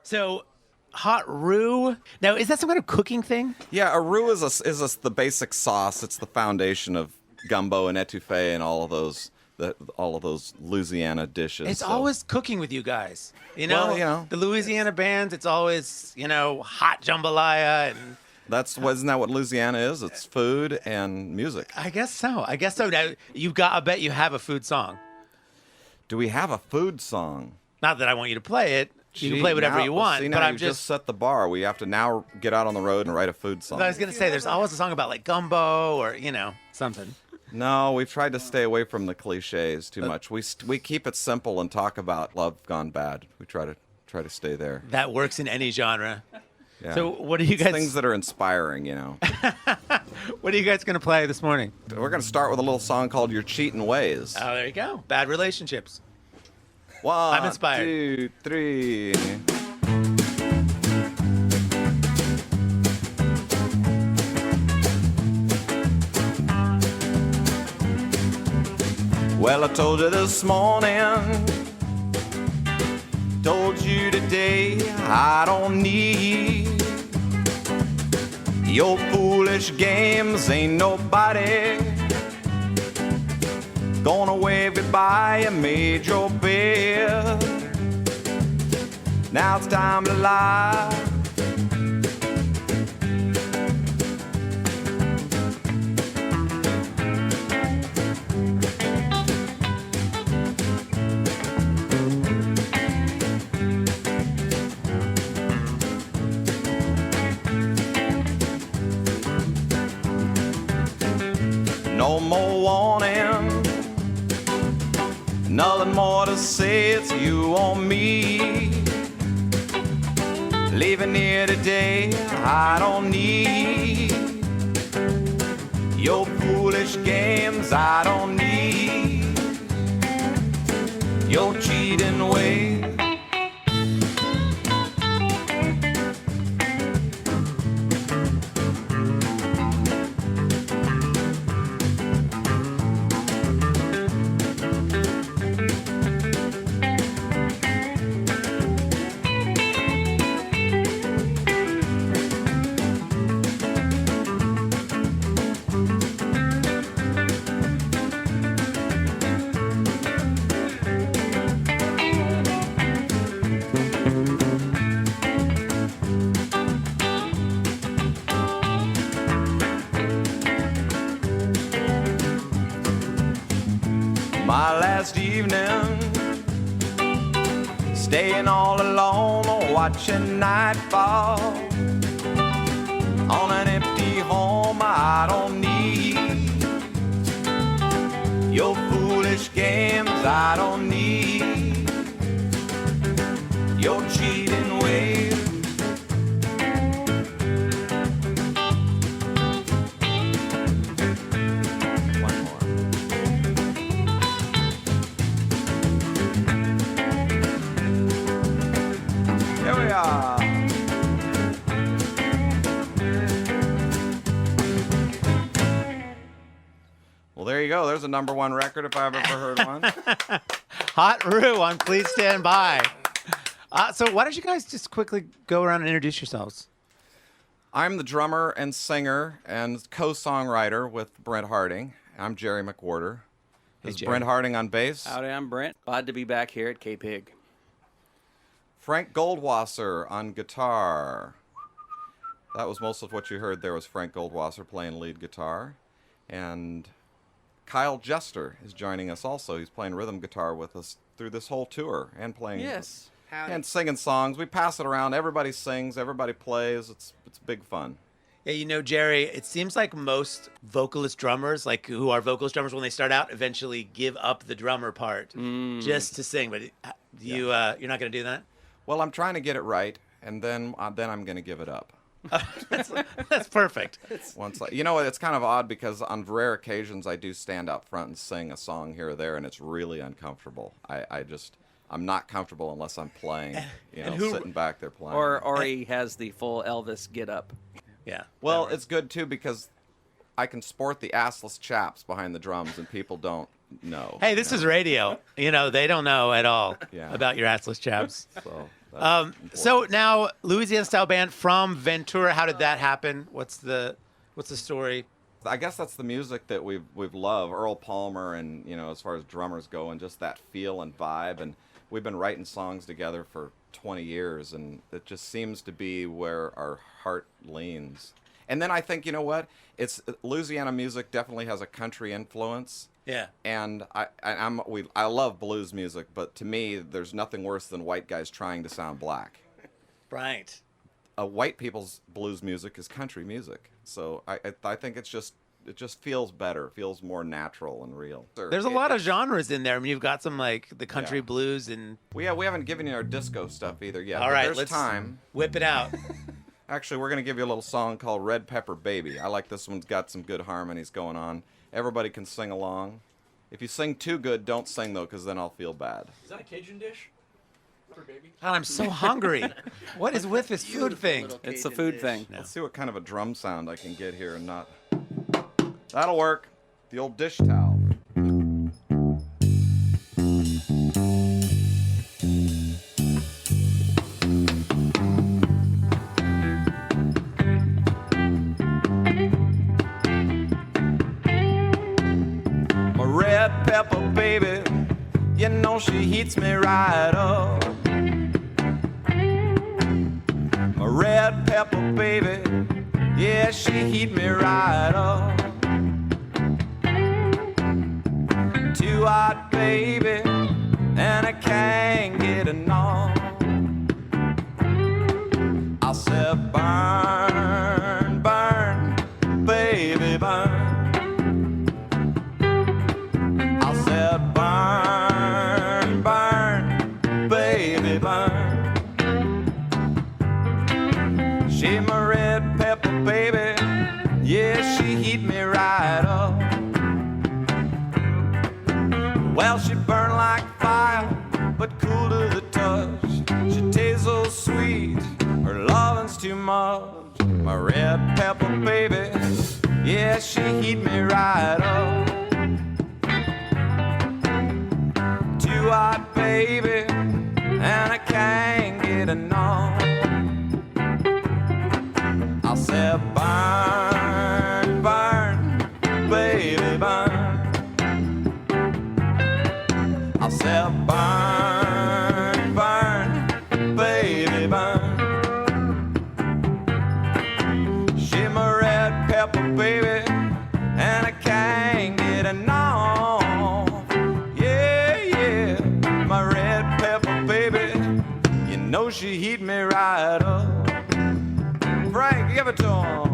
So, hot roux. Now, is that some kind of cooking thing? Yeah, a roux is the basic sauce. It's the foundation of gumbo and etouffee and all of those Louisiana dishes. It's always cooking with you guys. You know, Well, you know. The Louisiana bands, it's always, hot jambalaya and Isn't that what Louisiana is? It's food and music. I guess so. Now, I bet you have a food song. Do we have a food song? Not that I want you to play it. You can play whatever you want, See, but now I'm you just set the bar. We have to now get out on the road and write a food song. I was going to say, there's always a song about like gumbo or, something. No, we've tried to stay away from the cliches too much. We keep it simple and talk about love gone bad. We try to stay there. That works in any genre. Yeah. So what are you guys? Things that are inspiring, What are you guys going to play this morning? We're going to start with a little song called "Your Cheatin' Ways." Oh, there you go. Bad relationships. One, I'm inspired. 2, 3. Well, I told you this morning, told you today, I don't need your foolish games. Ain't nobody gonna wave goodbye. You made your bed, now it's time to lie. No more warning, nothing more to say, it's you on me. Leaving here today, I don't need your foolish games. I don't need your cheating ways. My last evening, staying all alone, watching nightfall on an empty home. I don't need your foolish games. I don't need your cheating ways. Well, there you go. There's a #1 record if I've ever heard one. Hot Roux on Please Stand By. So why don't you guys just quickly go around and introduce yourselves? I'm the drummer and singer and co-songwriter with Brent Harding. I'm Jerry McWorter. This is Brent Harding on bass. Howdy, I'm Brent. Glad to be back here at KPig. Frank Goldwasser on guitar. That was most of what you heard there was Frank Goldwasser playing lead guitar. And Kyle Jester is joining us also. He's playing rhythm guitar with us through this whole tour and playing and singing songs. We pass it around. Everybody sings. Everybody plays. It's big fun. Yeah, Jerry, it seems like most vocalist drummers, like who are vocalist drummers when they start out, eventually give up the drummer part just to sing. But you're not going to do that? Well, I'm trying to get it right, and then I'm going to give it up. That's perfect. It's kind of odd because on rare occasions I do stand out front and sing a song here or there, and it's really uncomfortable. I'm not comfortable unless I'm playing, sitting back there playing. Or he has the full Elvis get up. Yeah. Well, it's good too because I can sport the assless chaps behind the drums, and people don't know. Hey, this is radio. They don't know at all Yeah. about your assless chaps. So So now Louisiana style band from Ventura. How did that happen? What's the story? I guess that's the music that we've loved. Earl Palmer, and as far as drummers go, and just that feel and vibe. And we've been writing songs together for 20 years, and it just seems to be where our heart leans. And then I think, you know what? It's Louisiana music definitely has a country influence. Yeah. And I love blues music, but to me, there's nothing worse than white guys trying to sound black. Right. White people's blues music is country music, so I think it just feels better, feels more natural and real. There's a lot of genres in there. I mean, you've got some like the country blues and. We haven't given you our disco stuff either yet. All right, there's let's time. Whip it out. Actually, we're gonna give you a little song called "Red Pepper Baby." I like this one's got some good harmonies going on. Everybody can sing along. If you sing too good, don't sing though, because then I'll feel bad. Is that a Cajun dish? For baby? God, I'm so hungry. What is with this food thing? It's a food thing. Let's see what kind of a drum sound I can get here and not. That'll work. The old dish towel. My red pepper baby, you know she heats me right up. My red pepper baby, yeah, she heat me right up. Too hot, baby, and I can't get enough. I said, burn, burn, baby, burn. I said, burn, burn, baby, burn. She my red pepper, baby, yeah, she heat me right up. Well, she burned like fire, but cool to the touch. She tastes so sweet, her lovin's too much. My red pepper baby, yeah, she heat me right up. Too hot, baby, and I can't get enough. I said, burn, burn, baby, burn. I said, burn, burn, baby, burn. She my red pepper, baby, and I can't get enough. Yeah, yeah, my red pepper, baby, you know she heat me right up. Frank, give it to him.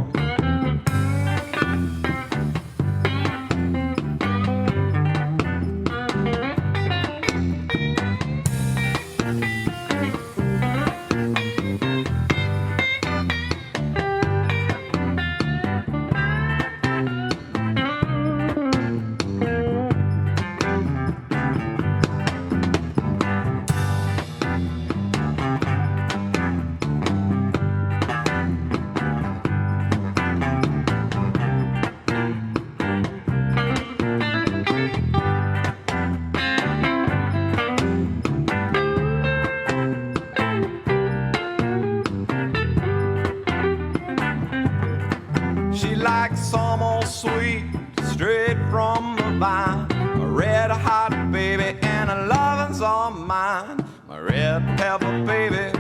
She likes some old sweet, straight from the vine. A red hot baby, and her lovin's all mine. My red pepper baby,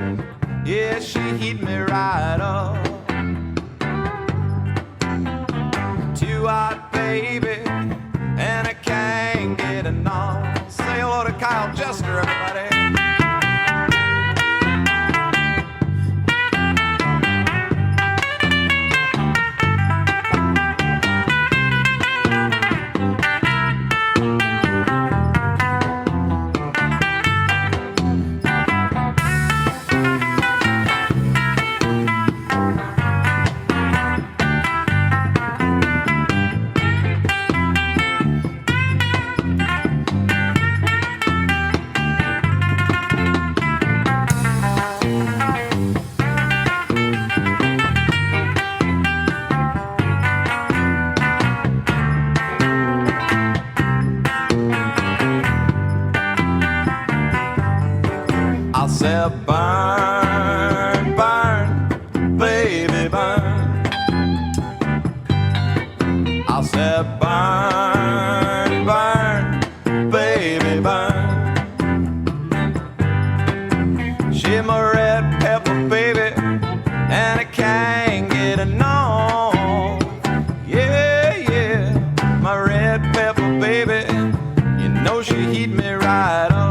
yeah, she heat me right up. Too hot, baby, and I can't get enough. Say hello to Kyle Jester, everybody. said, burn, burn, baby, burn. I said, burn, burn, baby, burn. She my red pepper, baby, and I can't get enough. Yeah, yeah, my red pepper, baby, you know she heat me right up.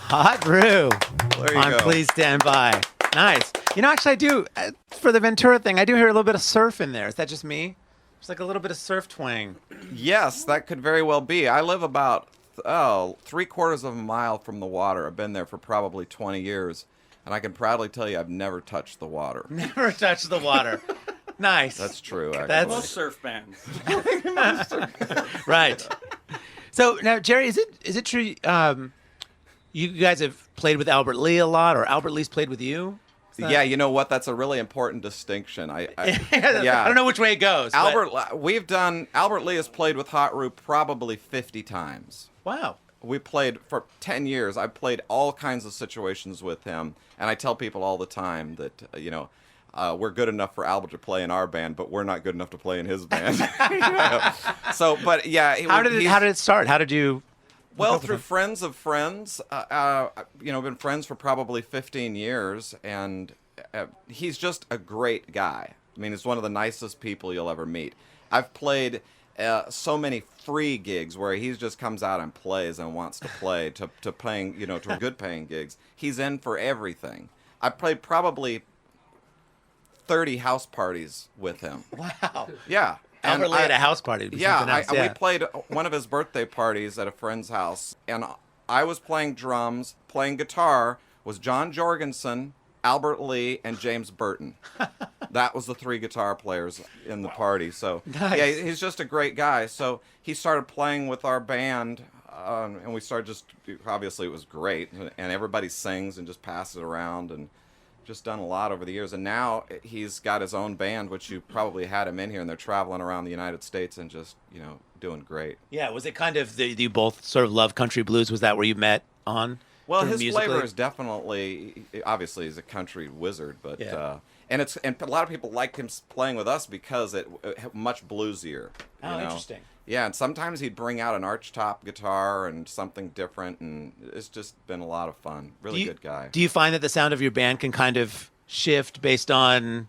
Hot Roux. There you on go. Please Stand By. Nice. You know, actually, I do, for the Ventura thing, I do hear a little bit of surf in there. Is that just me? There's like a little bit of surf twang. Yes, that could very well be. I live about 3/4 of a mile from the water. I've been there for probably 20 years, and I can proudly tell you I've never touched the water. Never touched the water. Nice. That's true, actually. That's- Most surf bands. Right. So now, Jerry, is it true you guys have played with Albert Lee a lot, or Albert Lee's played with you? Yeah, you know what? That's a really important distinction. I Yeah. don't know which way it goes. but- Albert Lee has played with Hot Roux probably 50 times. Wow. We played for 10 years. I played all kinds of situations with him, and I tell people all the time that we're good enough for Albert to play in our band, but we're not good enough to play in his band. So, but yeah, How did it start? How did you? Well, through friends of friends. Been friends for probably 15 years, and he's just a great guy. I mean, he's one of the nicest people you'll ever meet. I've played so many free gigs where he just comes out and plays and wants to play to paying, to good paying gigs. He's in for everything. I played probably 30 house parties with him. Wow. Yeah. Albert Lee at a house party. Would be something else, We played one of his birthday parties at a friend's house, and I was playing drums. Playing guitar was John Jorgensen, Albert Lee, and James Burton. That was the 3 guitar players in the party. So Nice. yeah, he's just a great guy. So he started playing with our band, and we started obviously it was great, and everybody sings and just passes it around, and just done a lot over the years. And now he's got his own band, which you probably had him in here, and they're traveling around the United States and just doing great. Yeah. Was it kind of you both sort of love country blues? Was that where you met on? Well, sort of his musically? flavor is definitely, obviously he's a country wizard, but Yeah. and a lot of people liked him playing with us because it much bluesier. Oh, interesting. Yeah, and sometimes he'd bring out an archtop guitar and something different, and it's just been a lot of fun. Really good guy. Do you find that the sound of your band can kind of shift based on?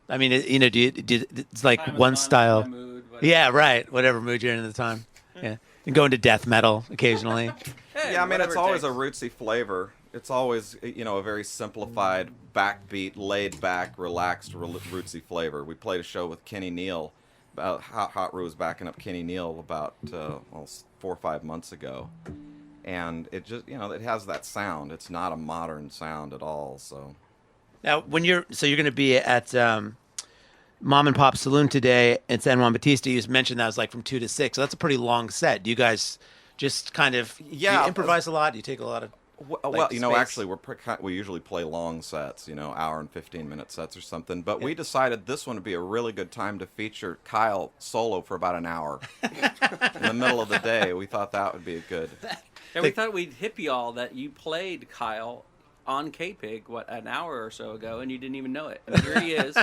I mean, it's like Time of one month, style. my mood, whatever. Yeah, right. Whatever mood you're in at the time. Yeah, and go into death metal occasionally. Hey, Yeah, I mean, it's whatever it always a takes. rootsy flavor. It's always, a very simplified, backbeat, laid-back, relaxed, rootsy flavor. We played a show with Kenny Neal. Hot Roux was backing up Kenny Neal about 4 or 5 months ago. And it just, it has that sound. It's not a modern sound at all, so... Now, when you're going to be at Mom and Pop Saloon today in San Juan Bautista, you just mentioned that was like from 2 to 6. So that's a pretty long set. Do you guys just kind of do you improvise a lot? Do you take a lot of Well, space? actually, we usually play long sets, hour and 15-minute sets or something. But we decided this one would be a really good time to feature Kyle solo for about an hour in the middle of the day. We thought that would be a good. And we thought we'd hip y'all that you played Kyle on KPig, an hour or so ago, and you didn't even know it. And here he is,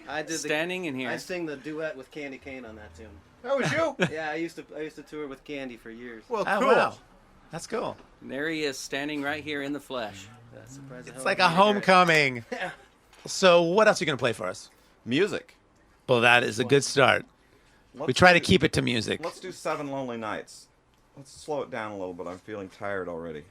I did standing in here. I sing the duet with Candy Cane on that tune. That was you. Yeah, I used to tour with Candy for years. Well, Oh, cool. wow. That's cool. And there he is, standing right here in the flesh. Surprised the It's hell like out a of me. homecoming. So what else are you going to play for us? Music. Well, that is a good start. We try to keep it to music. Let's do 7 Lonely Nights. Let's slow it down a little bit. I'm feeling tired already.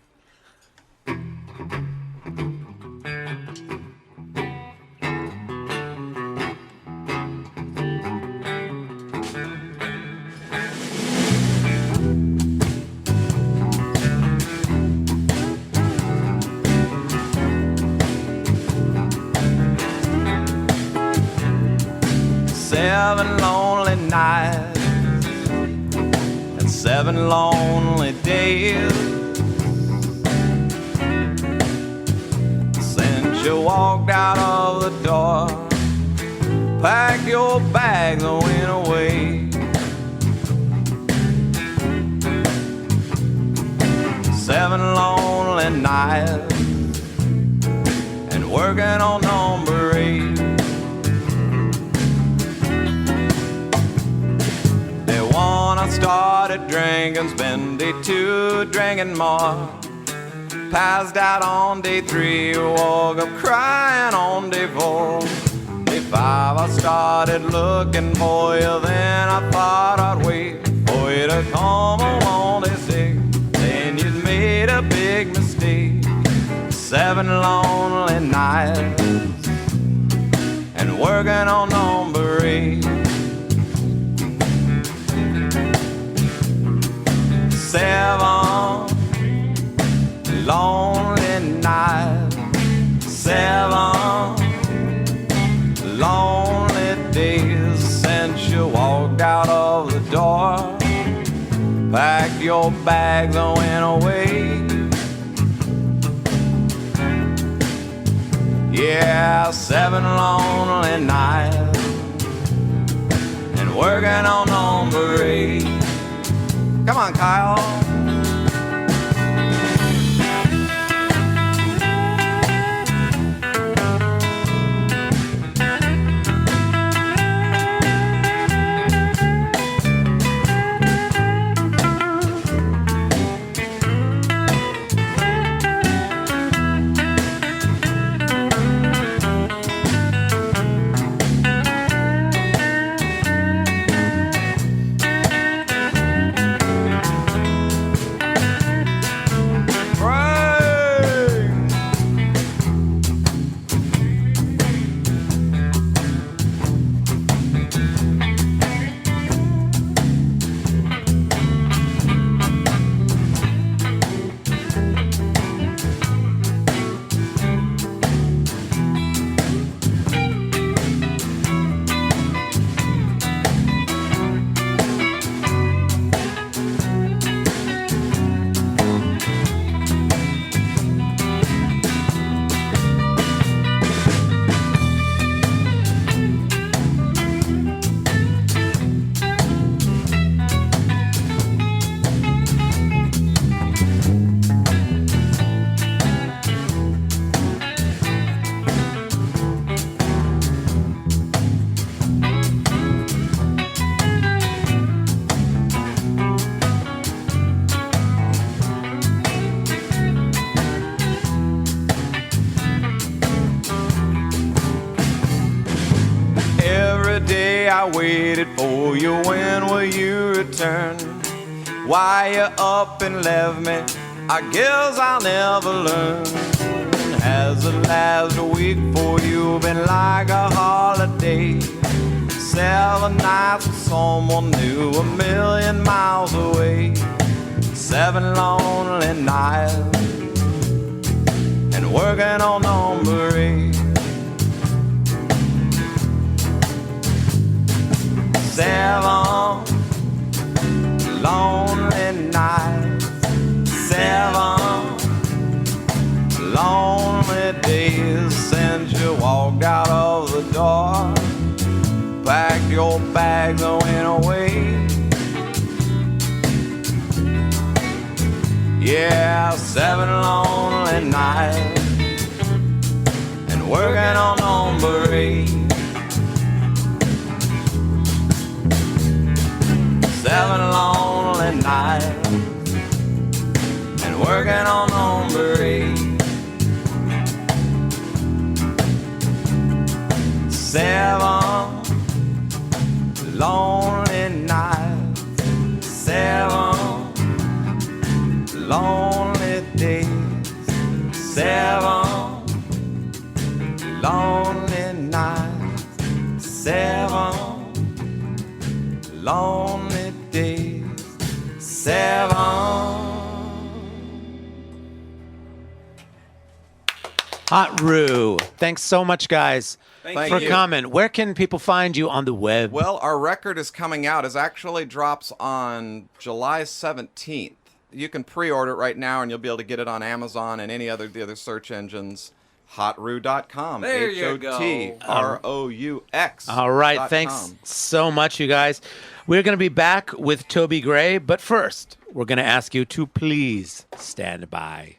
7 lonely nights and 7 lonely days since you walked out of the door, packed your bags and went away. nights and working on number 8. Day 1 I started drinking, spent day 2 drinking more. Passed out on day 3, woke up crying on day 4. Day 5 I started looking for you, then I thought I'd wait for you to come home on day 6. Then you'd made a big mistake. 7 lonely nights and working on number 8. 7 lonely nights, 7 lonely days since you walked out of the door. Packed your bags and went away. Yeah, 7 lonely nights and working on number 8. Come on, Kyle. I waited for you, when will you return? Why you up and left me, I guess I'll never learn. Has the last week for you been like a holiday? 7 nights with someone new, 1,000,000 miles away. 7 lonely nights and working on number 8. 7 lonely nights, 7 lonely days since you walked out of the door. Packed your bags and went away. Yeah, 7 lonely nights and working on number 8. 7 lonely nights and working on number 8. 7 lonely nights, 7 lonely days, 7 lonely nights, 7 lonely days, 7. Hot Roux. Thanks so much, guys, Thank for you. coming. Where can people find you on the web? Well, our record is coming out. It actually drops on July 17th. You can pre-order it right now, and you'll be able to get it on Amazon and any other the other search engines. HotRoux.com. There you go. HOTROUX. All right. Thanks so much, you guys. We're going to be back with Toby Gray, but first, we're going to ask you to please stand by.